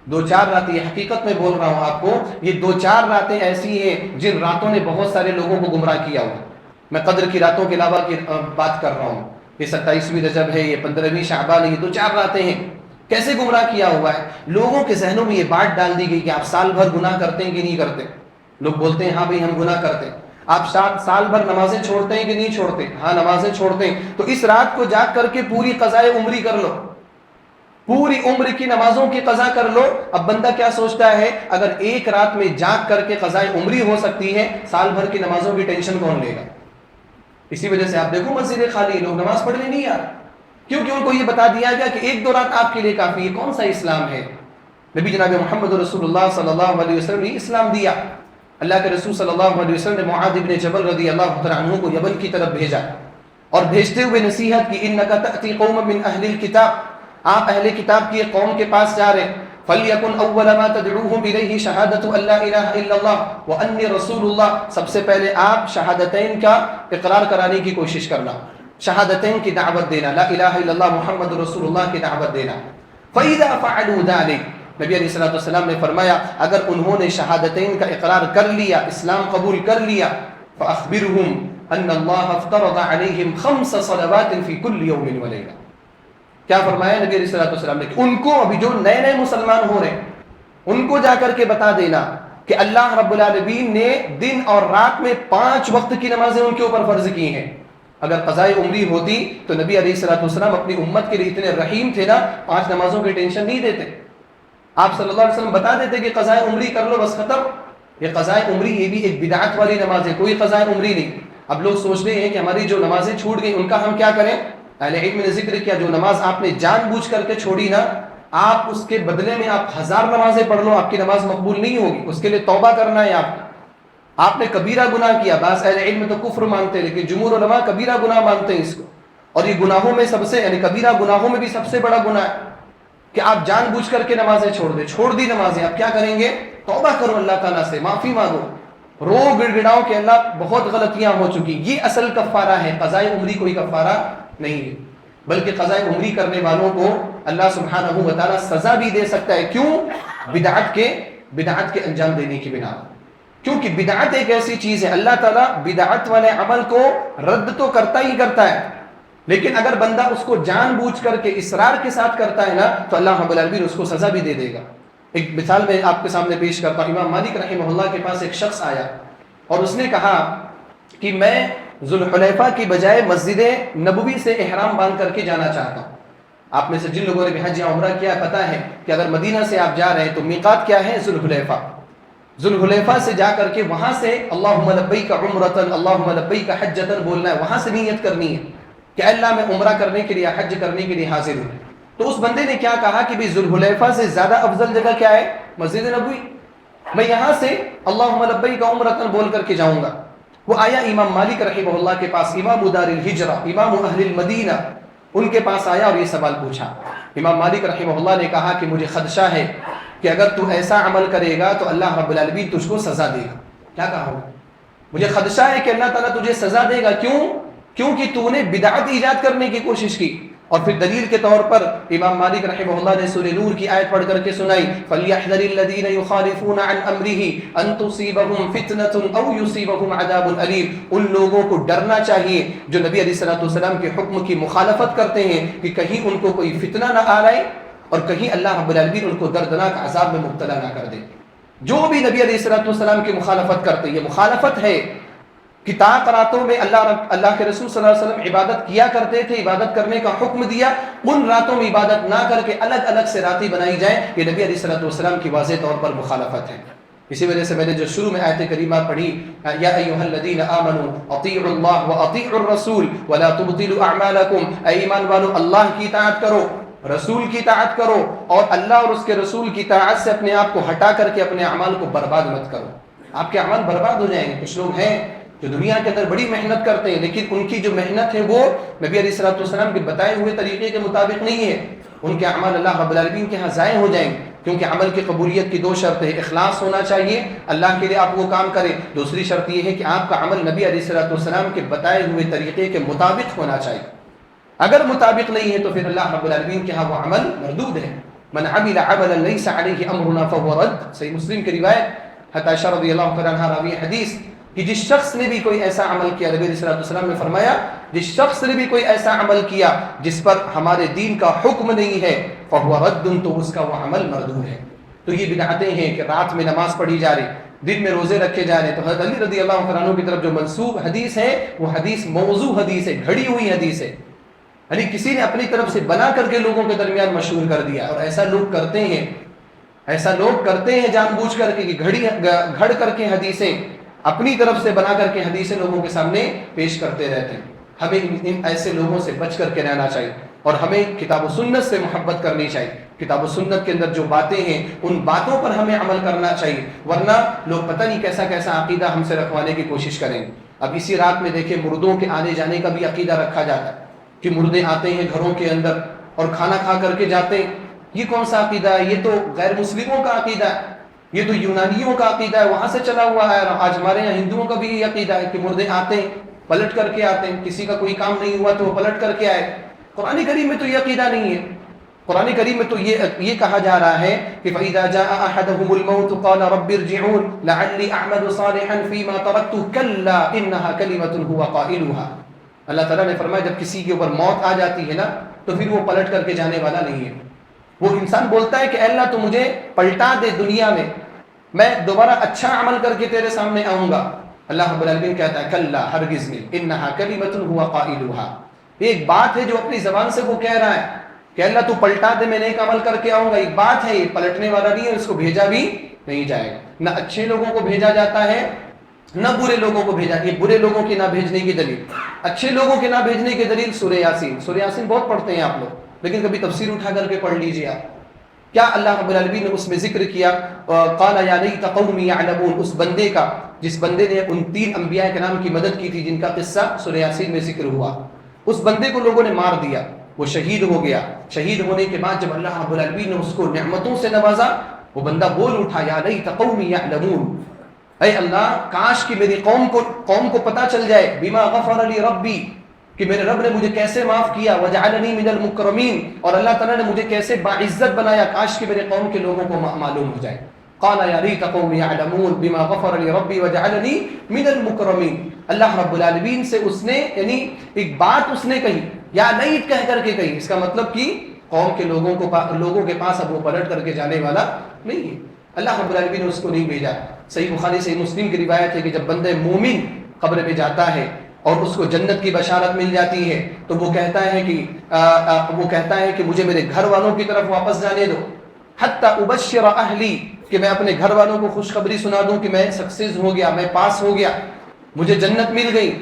2-4 راتیں، یہ حقیقت میں بول رہا ہوں آپ کو، یہ 2-4 راتیں ایسی ہیں جن راتوں نے بہت سارے لوگوں کو گمراہ کیا ہوا۔ میں قدر کی راتوں کے علاوہ کی بات کر رہا ہوں، یہ 27ویں رجب ہے، یہ 15ویں شعبان ہے، یہ 2-4 راتیں ہیں۔ کیسے گمراہ کیا ہوا ہے؟ لوگوں کے ذہنوں میں یہ بات ڈال دی گئی کہ آپ سال بھر گناہ کرتے ہیں کہ نہیں کرتے؟ لوگ بولتے ہیں ہاں بھائی ہم گناہ کرتے ہیں۔ آپ سال بھر نمازیں چھوڑتے ہیں کہ نہیں چھوڑتے؟ ہاں نمازیں چھوڑتے ہیں۔ تو اس رات کو جاگ کر کے پوری قضائے عمری کر لو، پوری عمر کی نمازوں کی قضا کر لو۔ اب بندہ کیا سوچتا ہے، اگر ایک رات میں جاگ کر کے قضائے عمری ہو سکتی ہے، سال بھر کی نمازوں کی ٹینشن کون لے گا؟ اسی وجہ سے آپ دیکھو مسجد خالی، لوگ نماز پڑھنے نہیں آ رہے، کیونکہ ان کو یہ بتا دیا گیا کہ 1-2 رات آپ کے لیے کافی ہے۔ کون سا اسلام ہے؟ نبی جناب محمد رسول اللہ صلی اللہ علیہ وسلم نے اسلام دیا۔ اللہ کے رسول صلی اللہ علیہ وسلم نے معاذ بن جبل رضی اللہ تعالیٰ عنہ کو یمن کی طرف بھیجا، اور بھیجتے ہوئے نصیحت کی، انک تأتی قوما من اہل الکتاب، آپ اہل کتاب کی قوم کے پاس جا رہے، فلیکن اول ما تدعوہم الیہ شہادۃ ان لا الہ الا اللہ وانی رسول اللہ، سب سے پہلے آپ شہادتین کا اقرار کرانے کی کوشش کرنا، شہادتین کی دعوت دینا، لا الہ الا اللہ محمد رسول اللہ کی دعوت دینا۔ فَإِذَا فَعَلُوا ذَلِكَ، نبی علیہ الصلوۃ والسلام نے فرمایا اگر انہوں نے شہادتین کا اقرار کر لیا، اسلام قبول کر لیا، فَأَخْبِرْهُمْ أَنَّ اللَّهَ افْتَرَضَ عَلَيْهِمْ 5 صَلَوَاتٍ فِي كُلِّ يَوْمٍ وَلَيْلَةٍ۔ کیا فرمایا نبی علیہ الصلوۃ والسلام نے کہ ان کو، ابھی جو نئے نئے مسلمان ہو رہے ہیں، ان کو جا کر کے بتا دینا کہ اللہ رب العالمین نے دن اور رات میں 5 وقت کی نمازیں ان کے اوپر فرض کی ہیں۔ اگر قضائے عمری ہوتی تو نبی علیہ الصلوۃ والسلام اپنی امت کے لیے اتنے رحیم تھے نا، 5 نمازوں کی ٹینشن نہیں دیتے، آپ صلی اللہ علیہ وسلم بتا دیتے کہ قضائے عمری کر لو بس ختم۔ یہ قضائے عمری یہ بھی ایک بدعت والی نماز ہے، کوئی قضائے عمری نہیں۔ اب لوگ سوچ رہے ہیں کہ ہماری جو نمازیں چھوٹ گئی ان کا ہم کیا کریں؟ اہل علم نے ذکر کیا جو نماز آپ نے جان بوجھ کر کے چھوڑی نا، آپ اس کے بدلے میں آپ 1000 نمازیں پڑھ لو، آپ کی نماز مقبول نہیں ہوگی، اس کے لیے توبہ کرنا ہے آپ نے کبیرہ گناہ کیا۔ بعض اہل علم تو کفر مانتے ہیں، لیکن جمہور علماء کبیرہ گناہ مانتے ہیں اس کو، اور یہ گناہوں میں سب سے، یعنی کبیرہ گناہوں میں بھی سب سے بڑا گناہ ہے کہ آپ جان بوجھ کر کے نمازیں چھوڑ دی نمازیں۔ اب کیا کریں گے؟ توبہ کرو، اللہ تعالیٰ سے معافی مانگو، رو گڑ گڑاؤ کہ اللہ بہت غلطیاں ہو چکی۔ یہ اصل کفارہ ہے، قضائے عمری کوئی کفارہ نہیں ہے، بلکہ قضائے عمری کرنے والوں کو اللہ سبحانہ و تعالیٰ سزا بھی دے سکتا ہے۔ کیوں؟ بدعت کے انجام دینے کی بنا، کیونکہ بدعت ایک ایسی چیز ہے اللہ تعالیٰ بدعت والے عمل کو رد تو کرتا ہی کرتا ہے، لیکن اگر بندہ اس کو جان بوجھ کر کے اصرار کے ساتھ کرتا ہے نا تو اللہ رب العالمین اس کو سزا بھی دے دے گا۔ ایک مثال میں آپ کے سامنے پیش کرتا ہوں۔ امام مالک رحمہ اللہ کے پاس ایک شخص آیا اور اس نے کہا کہ میں ذوالحلیفہ کی بجائے مسجد نبوی سے احرام باندھ کر کے جانا چاہتا ہوں۔ آپ میں سے جن لوگوں نے حج یا عمرہ کیا پتہ ہے کہ اگر مدینہ سے آپ جا رہے ہیں تو میقات کیا ہے؟ ذوالحلیفہ۔ ذوالحلیفہ سے جا کر کے وہاں سے اللہم لبیک عمرۃ اللہم لبیک حجۃ بولنا ہے، وہاں سے نیت کرنی ہے کہ اللہ میں عمرہ کرنے کے لیے، حج کرنے کے لیے حاضر ہوں۔ تو اس بندے نے کیا کہا کہ بھی ذوالحلیفہ سے زیادہ افضل جگہ کیا ہے؟ مسجد نبوی، میں یہاں سے اللہم لبیک عمرۃ بول کر کے جاؤں گا۔ وہ آیا امام مالک رحمہ اللہ کے پاس، امام دار الہجرہ، امام اہل المدینہ، ان کے پاس آیا اور یہ سوال پوچھا۔ امام مالک رحمہ اللہ نے کہا کہ مجھے خدشہ ہے کہ اگر تو ایسا عمل کرے گا تو اللہ رب العالمین تجھ کو سزا دے گا۔ کیا کہا ہوگا؟ مجھے خدشہ ہے کہ اللہ تعالیٰ تجھے سزا دے گا۔ کیوں؟ کیونکہ تو نے بدعت ایجاد کرنے کی کوشش کی۔ اور پھر دلیل کے طور پر امام مالک رحمہ اللہ نے سورہ نور کی آیت پڑھ کر کے سنائی فَلْيَحْذَرِ الَّذِينَ يُخَالِفُونَ عَنْ أَمْرِهِ أَن تُصِيبَهُمْ فِتْنَةٌ أَوْ يُصِيبَهُمْ عَذَابٌ أَلِيمٌ۔ ان لوگوں کو ڈرنا چاہیے جو نبی علیہ الصلوۃ والسلام کے حکم کی مخالفت کرتے ہیں کہ کہیں ان کو کوئی فتنہ نہ آ رہے اور کہیں اللہ رب العالمین ان کو دردناک عذاب میں مبتلا نہ کر دے۔ جو بھی نبی علیہ الصلوۃ والسلام کی مخالفت کرتے، یہ مخالفت ہے کہ طاق راتوں میں اللہ کے رسول صلی اللہ علیہ وسلم عبادت کیا کرتے تھے، عبادت کرنے کا حکم دیا، ان راتوں میں عبادت نہ کر کے الگ الگ سے راتیں بنائی جائیں، یہ نبی علیہ الصلوۃ والسلام کی واضح طور پر مخالفت ہے۔ اسی وجہ سے میں نے جو شروع میں آیت کریمہ پڑھی یا ایھا الذین آمنوا اطیعوا اللہ واطیعوا الرسول ولا تبطلوا اعمالکم، اے ایمان والو اللہ کی اطاعت کرو، رسول کی اطاعت کرو، اور اللہ اور اس کے رسول کی اطاعت سے اپنے آپ کو ہٹا کر کے اپنے اعمال کو برباد مت کرو، آپ کے اعمال برباد ہو جائیں گے۔ کچھ لوگ ہیں جو دنیا کے اندر بڑی محنت کرتے ہیں لیکن ان کی جو محنت ہے وہ نبی علیہ الصلوۃ والسلام کے بتائے ہوئے طریقے کے مطابق نہیں ہے، ان کے اعمال اللہ رب العالمین کے ہاں ضائع ہو جائیں گے، کیونکہ عمل کی قبولیت کی دو شرط ہے، اخلاص ہونا چاہیے، اللہ کے لیے آپ وہ کام کریں، دوسری شرط یہ ہے کہ آپ کا عمل نبی علیہ الصلوۃ والسلام کے بتائے ہوئے طریقے کے مطابق ہونا چاہیے، اگر مطابق نہیں ہے تو پھر اللہ رب العالمین کے ہاں وہ عمل مردود ہے۔ من عمل عملا ليس عليه امرنا فهو رد، صحیح مسلم کی روایت، حتی عائشہ رضی اللہ تعالی عنہا راوی حدیث کہ جس شخص نے بھی کوئی ایسا عمل کیا، نبی علیہ الصلوۃ والسلام نے فرمایا جس شخص نے بھی کوئی ایسا عمل کیا جس پر ہمارے دین کا حکم نہیں ہے فهو رد، تو اس کا وہ عمل مردود ہے۔ تو یہ بدعتیں ہیں کہ رات میں نماز پڑھی جا رہی، دن میں روزے رکھے جا رہے، تو حضرت علی رضی اللہ عنہ کی طرف جو منسوب حدیث ہے وہ حدیث موضوع حدیث ہے، گھڑی ہوئی حدیث ہے، یعنی کسی نے اپنی طرف سے بنا کر کے لوگوں کے درمیان مشہور کر دیا، اور ایسا لوگ کرتے ہیں، ایسا لوگ کرتے ہیں جان بوجھ کر کے کہ گھڑ کر کے حدیثیں اپنی طرف سے بنا کر کے حدیثیں لوگوں کے سامنے پیش کرتے رہتے ہیں۔ ہمیں ان ایسے لوگوں سے بچ کر کے رہنا چاہیے، اور ہمیں کتاب و سنت سے محبت کرنی چاہیے، کتاب و سنت کے اندر جو باتیں ہیں ان باتوں پر ہمیں عمل کرنا چاہیے، ورنہ لوگ پتہ نہیں کیسا کیسا عقیدہ ہم سے رکھوانے کی کوشش کریں گے۔ اب اسی رات میں دیکھیں مردوں کے آنے جانے کا بھی عقیدہ رکھا جاتا ہے کہ مردے آتے ہیں گھروں کے اندر اور کھانا کھا کر کے جاتے ہیں، یہ کون سا عقیدہ ہے؟ یہ تو غیر مسلموں کا عقیدہ ہے، یہ تو یونانیوں کا عقیدہ ہے، وہاں سے چلا ہوا ہے۔ آج ہمارے یہاں ہندوؤں کا بھی یہ عقیدہ ہے کہ مردے آتے ہیں پلٹ کر کے آتے ہیں، کسی کا کوئی کام نہیں ہوا تو وہ پلٹ کر کے آئے۔ قرآن کریم میں تو یہ عقیدہ نہیں ہے، قرآن کریم میں تو یہ کہا جا رہا ہے کہ فَإِذَا جَاءَ أَحَدَهُمُ الْمَوْتُ قَالَ رَبِّ ارْجِعُونِ لَعَلِّي أَعْمَلُ صَالِحًا فِي مَا تَرَكْتُ كَلَّا إِنَّهَا كَلِمَةٌ هُوَ قَائِلُهَا۔ اللہ تعالیٰ نے فرمایا جب کسی کے اوپر موت آ جاتی ہے نا تو پھر وہ پلٹ کر کے جانے والا نہیں ہے، وہ انسان بولتا ہے کہ اے اللہ تو مجھے پلٹا دے دنیا میں دوبارہ اچھا عمل کر کے تیرے سامنے آؤں گا۔ اللہ رب العالمین کہتا ہے کلا، ہرگز نہیں، انہا کلمۃ هو قائلھا، ایک بات ہے جو اپنی زبان سے وہ کہہ رہا ہے کہ اللہ تو پلٹا دے میں نیک عمل کر کے آؤں گا، ایک بات ہے، یہ پلٹنے والا نہیں ہے، اس کو بھیجا بھی نہیں جائے گا، نہ اچھے لوگوں کو بھیجا جاتا ہے نہ برے لوگوں کو بھیجا۔ یہ برے لوگوں کی نہ بھیجنے کی دلیل، اچھے لوگوں کے نہ بھیجنے کی دلیل سورہ یاسین۔ سورہ یاسین بہت پڑھتے ہیں آپ لوگ، لیکن کبھی تفسیر اٹھا کر کے پڑھ لیجیے آپ، کیا اللہ رب العالمین نے اس میں ذکر کیا قال یا لیت قومی یعلمون، اس بندے کا جس بندے نے ان 3 انبیاء کے نام کی مدد کی تھی جن کا قصہ سورہ یاسین میں ذکر ہوا، اس بندے کو لوگوں نے مار دیا، وہ شہید ہو گیا۔ شہید ہونے کے بعد جب اللہ رب العالمین نے اس کو نعمتوں سے نوازا، وہ بندہ بول اٹھا یا لیت قومی یعلمون، اے اللہ کاش کہ میری قوم کو پتہ چل جائے، بما غفر لی ربی، کہ میرے رب نے مجھے کیسے معاف کیا، وجعلنی من المکرمین، اور اللہ تعالیٰ نے مجھے کیسے باعزت بنایا، کاش کہ میرے قوم کے لوگوں کو معلوم ہو جائے۔ قال یا لیت قوم یعلمون بما غفر لی ربی وجعلنی من المکرمین، اللہ رب العالمین سے اس نے یعنی ایک بات اس نے کہی، یا لیت کہہ کر کے کہی، اس کا مطلب کہ قوم کے لوگوں کے پاس اب وہ پلٹ کر کے جانے والا نہیں ہے، اللہ رب العالمین نے اس کو نہیں بھیجا۔ صحیح بخاری صحیح مسلم کی روایت ہے کہ جب بندہ مومن قبر میں جاتا ہے اور اس کو جنت کی بشارت مل جاتی ہے تو وہ کہتا ہے کہ مجھے میرے گھر والوں کی طرف واپس جانے دو، حتی ابشر اہلی، کہ میں اپنے گھر والوں کو خوشخبری سنا دوں کہ میں سکسیس ہو گیا، میں پاس ہو گیا، مجھے جنت مل گئی۔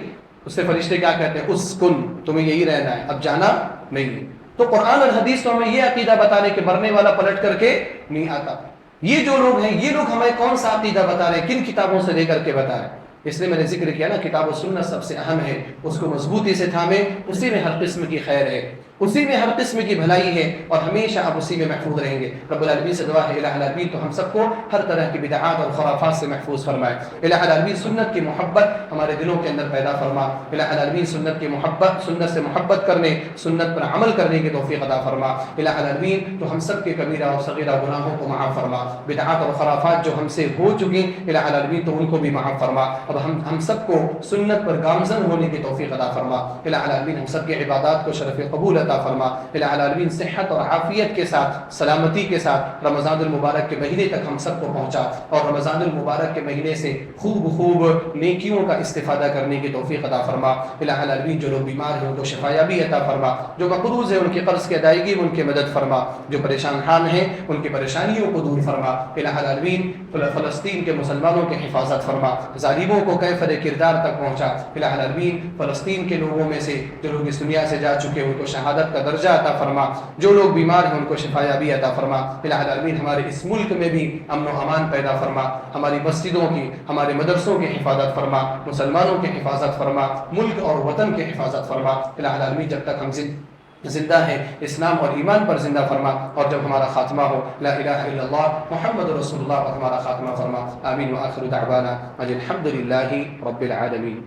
اس سے فرشتے کیا کہتے ہیں، اسکن، تمہیں یہی رہنا ہے، اب جانا نہیں ہے۔ تو قرآن اور حدیث تو ہمیں یہ عقیدہ بتا رہے کہ مرنے والا پلٹ کر کے نہیں آتا۔ یہ جو لوگ ہیں، یہ لوگ ہمیں کون سا عقیدہ بتا رہے ہیں، کن کتابوں سے لے کر کے بتا رہے ہیں؟ اس لیے میں نے ذکر کیا نا، کتاب و سنت سب سے اہم ہے، اس کو مضبوطی سے تھامیں، اسی میں ہر قسم کی خیر ہے۔ اسی میں ہر قسم کی بھلائی ہے اور ہمیشہ آپ اسی میں محفوظ رہیں گے۔ رب العالمین سے دعا ہے الہ العالمین تو ہم سب کو ہر طرح کی بدعات اور خرافات سے محفوظ فرمائے۔ الہ العالمین سنت کی محبت ہمارے دلوں کے اندر پیدا فرما۔ الہ العالمین سنت کی محبت، سنت سے محبت کرنے، سنت پر عمل کرنے کی توفیق عطا فرما۔ الہ العالمین تو ہم سب کے کبیرہ اور صغیرہ گناہوں کو معاف فرما۔ بدعات اور خرافات جو ہم سے ہو چکی الہ العالمین تو ان کو بھی معاف فرما۔ اب ہم سب کو سنت پر گامزن ہونے کی توفیق عطا فرما۔ الہ العالمین ہم سب کی عبادات کو شرف قبول عطا فرما۔ الہ العالمین صحت اور عافیت کے ساتھ، سلامتی کے ساتھ رمضان المبارک کے مہینے تک ہم سب کو پہنچا اور رمضان المبارک کے مہینے سے خوب نیکیوں کا استفادہ کرنے کی توفیق عطا فرما۔ الہ العالمین جو لوگ بیمار ہیں ان کو شفایابی عطا فرما، جو مقروض ہیں ان کے قرض کی ادائیگی میں ان کی مدد فرما، جو پریشان حال ہیں ان کی پریشانیوں کو دور فرما۔ الہ العالمین فلسطین کے مسلمانوں کی حفاظت فرما، ظالموں کو کیفر کردار تک پہنچا۔ الہ العالمین فلسطین کے لوگوں میں سے جو لوگ اس دنیا سے جا چکے ان کو شہادت کا درجہ عطا فرما، جو لوگ بیمار ہیں ان کو شفایابی عطا فرما۔ الہ العالمین ہمارے اس ملک میں بھی امن و امان پیدا فرما، ہماری مسجدوں کی، ہمارے مدرسوں کی حفاظت فرما، مسلمانوں کی حفاظت فرما، ملک اور وطن کی حفاظت فرما۔ الہ العالمین جب تک ہم زندہ ہے اسلام اور ایمان پر زندہ فرما، اور جب ہمارا خاتمہ ہو لا الہ الا اللہ محمد رسول اللہ پر ہمارا خاتمہ فرما۔ آمین وآخر دعوانا الحمد للہ رب العالمین۔